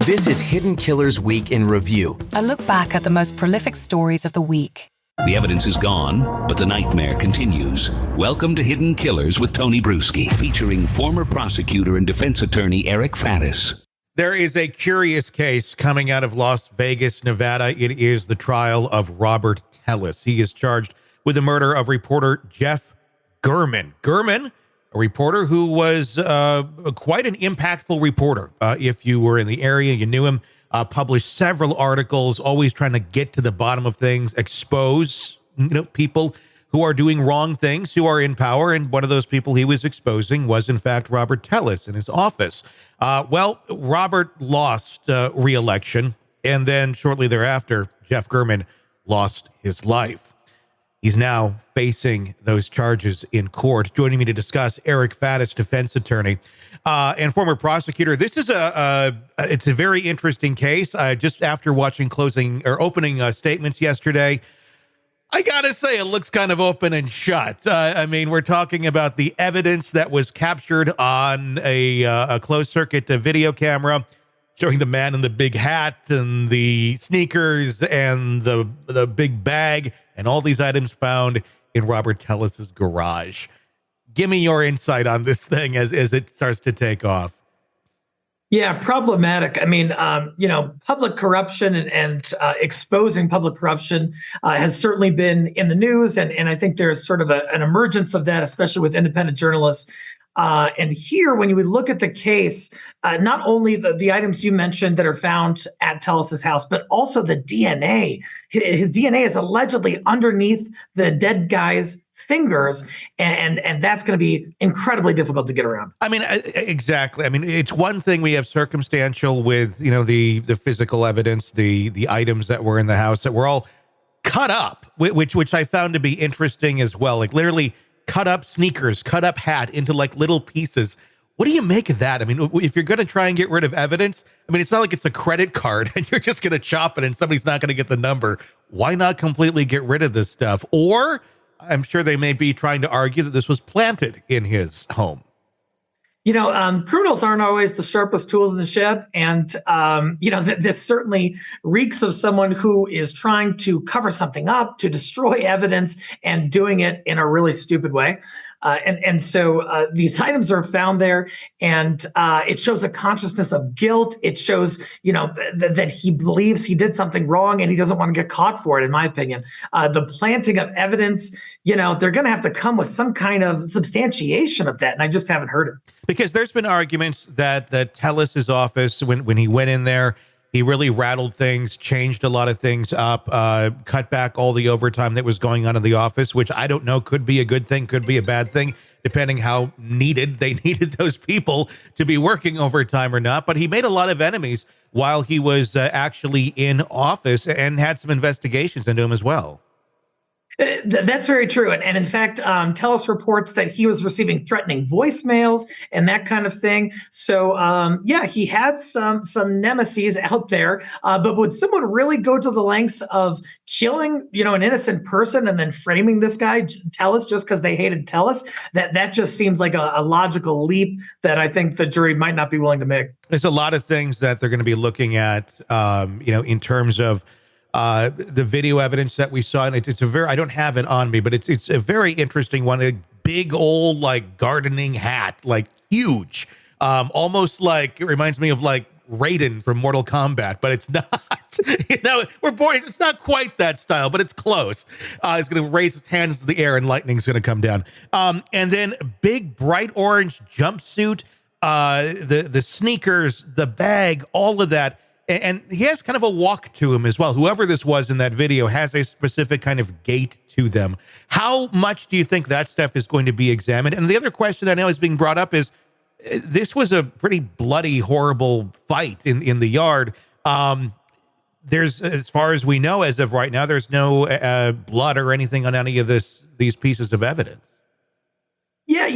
This is Hidden Killers Week in Review. A look back at the most prolific stories of the week. The evidence is gone, but the nightmare continues. Welcome to Hidden Killers with Tony Brueski, featuring former prosecutor and defense attorney Eric Faddis. There is a curious case coming out of Las Vegas, Nevada. It is the trial of Robert Tellis. He is charged with the murder of reporter Jeff German. German, a reporter who was quite an impactful reporter. If you were in the area, you knew him. Published several articles, always trying to get to the bottom of things, expose people who are doing wrong things, who are in power. And one of those people he was exposing was, in fact, Robert Tellis in his office. Robert lost re-election, and then shortly thereafter, Jeff German lost his life. He's now facing those charges in court. Joining me to discuss, Eric Faddis, defense attorney and former prosecutor. This is it's a very interesting case. Just after watching opening statements yesterday, I gotta say it looks kind of open and shut. We're talking about the evidence that was captured on a closed circuit video camera, showing the man in the big hat and the sneakers and the big bag and all these items found in Robert Tellis's garage. Give me your insight on this thing as it starts to take off. Yeah, problematic. Public corruption and exposing public corruption has certainly been in the news. And I think there's sort of an emergence of that, especially with independent journalists. And here, when you would look at the case, not only the items you mentioned that are found at Tellis's house, but also the DNA. His DNA is allegedly underneath the dead guy's fingers, and that's going to be incredibly difficult to get around. Exactly. It's one thing we have circumstantial with, the physical evidence, the items that were in the house that were all cut up, which I found to be interesting as well. Like literally cut up sneakers, cut up hat into like little pieces. What do you make of that? If you're going to try and get rid of evidence, it's not like it's a credit card and you're just going to chop it and somebody's not going to get the number. Why not completely get rid of this stuff? Or I'm sure they may be trying to argue that this was planted in his home. Criminals aren't always the sharpest tools in the shed. And, this certainly reeks of someone who is trying to cover something up, to destroy evidence, and doing it in a really stupid way. So these items are found there, and it shows a consciousness of guilt. It shows, that he believes he did something wrong and he doesn't want to get caught for it, in my opinion. The planting of evidence, they're going to have to come with some kind of substantiation of that, and I just haven't heard it. Because there's been arguments that Tellis's office, when he went in there, he really rattled things, changed a lot of things up, cut back all the overtime that was going on in the office, which I don't know, could be a good thing, could be a bad thing, depending how they needed those people to be working overtime or not. But he made a lot of enemies while he was actually in office and had some investigations into him as well. That's very true. And in fact, Tellis reports that he was receiving threatening voicemails and that kind of thing. So, he had some nemesis out there. But would someone really go to the lengths of killing, an innocent person and then framing this guy, Tellis, just because they hated Tellis? That just seems like a logical leap that I think the jury might not be willing to make. There's a lot of things that they're going to be looking at, in terms of the video evidence that we saw, and it's a very, I don't have it on me, but it's a very interesting one. A big old like gardening hat, like huge, almost like it reminds me of like Raiden from Mortal Kombat, but it's not. It's not quite that style, but it's close. He's going to raise his hands to the air, and lightning's going to come down. And then big bright orange jumpsuit, the sneakers, the bag, all of that. And he has kind of a walk to him as well. Whoever this was in that video has a specific kind of gait to them. How much do you think that stuff is going to be examined? And the other question that I know is being brought up is, this was a pretty bloody, horrible fight in the yard. There's, as far as we know, as of right now, there's no blood or anything on any of these pieces of evidence. Yeah,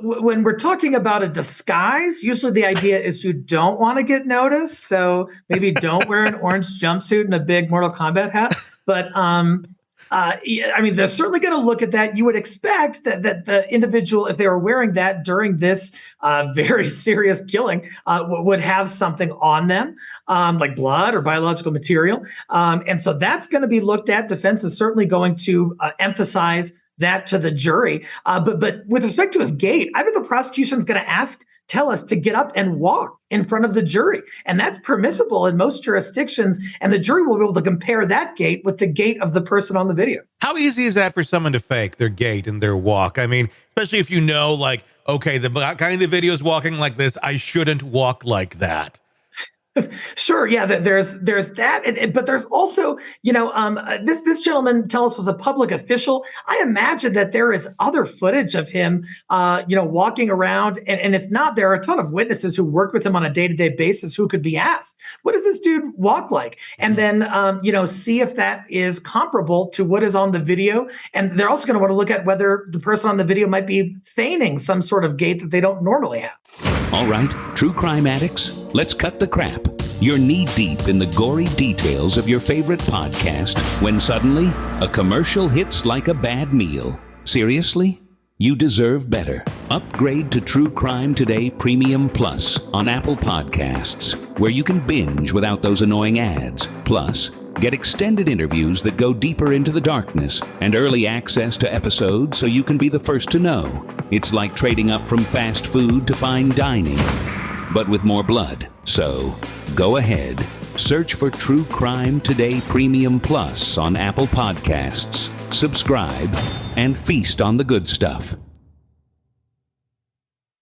when we're talking about a disguise, usually the idea is you don't want to get noticed. So maybe don't wear an orange jumpsuit and a big Mortal Kombat hat. But I mean, they're certainly going to look at that. You would expect that the individual, if they were wearing that during this very serious killing, would have something on them, like blood or biological material. And so that's going to be looked at. Defense is certainly going to emphasize that to the jury. But with respect to his gait, I bet the prosecution's going to tell us to get up and walk in front of the jury. And that's permissible in most jurisdictions. And the jury will be able to compare that gait with the gait of the person on the video. How easy is that for someone to fake their gait and their walk? I mean, especially if you know, like, okay, the guy in the video is walking like this, I shouldn't walk like that. Sure. Yeah. There's that. But there's also, this gentleman, Tellis, was a public official. I imagine that there is other footage of him, walking around. And if not, there are a ton of witnesses who worked with him on a day-to-day basis who could be asked, what does this dude walk like? And then, see if that is comparable to what is on the video. And they're also going to want to look at whether the person on the video might be feigning some sort of gait that they don't normally have. All right, true crime addicts, let's cut the crap. You're knee-deep in the gory details of your favorite podcast when suddenly a commercial hits like a bad meal. Seriously? You deserve better. Upgrade to True Crime Today Premium Plus on Apple Podcasts, where you can binge without those annoying ads. Plus, get extended interviews that go deeper into the darkness and early access to episodes so you can be the first to know. It's like trading up from fast food to fine dining, but with more blood. So, go ahead. Search for True Crime Today Premium Plus on Apple Podcasts. Subscribe and feast on the good stuff.